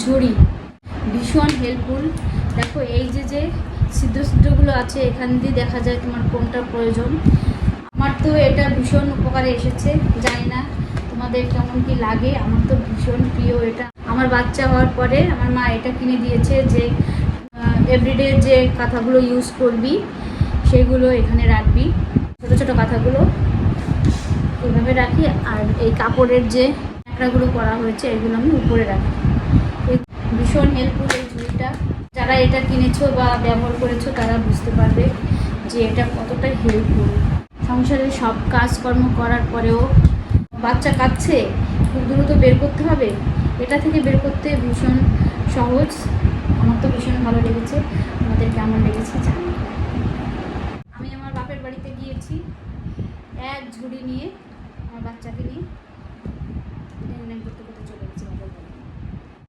ঝুড়ি, ভীষণ হেল্পফুল। দেখো এই যে ছিদ্রগুলো আছে, এখান দিয়ে দেখা যায় তোমার কোনটা প্রয়োজন। আমার তো এটা ভীষণ উপকারে এসেছে, জানি না তোমাদের কেমন কি লাগে। আমার তো ভীষণ প্রিয় এটা। আমার বাচ্চা হওয়ার পরে আমার মা এটা কিনে দিয়েছে যে এভরিডে যে কাঁথাগুলো ইউজ করবি সেগুলো এখানে রাখবি। ছোটো ছোটো কাঁথাগুলো এইভাবে রাখি, আর এই কাপড়ের যে ন্যাকড়াগুলো করা হয়েছে এগুলো আমি উপরে রাখি। ভীষণ হেল্পফুল এই ঝুড়িটা। যারা এটা কিনেছো বা ব্যবহার করেছো তারা বুঝতে পারবে যে এটা কতটা হেল্পফুল। সংসারের সব কাজকর্ম করার পরেও বাচ্চা কাঁদছে, খুব দ্রুত বের করতে হবে, এটা থেকে বের করতে ভীষণ সহজ। আমার তো ভীষণ ভালো লেগেছে, আমাদের কেমন লেগেছে জানি। আমি আমার বাপের বাড়িতে গিয়েছি এক ঝুড়ি নিয়ে, আমার বাচ্চাকে নিয়ে লেনদেন করতে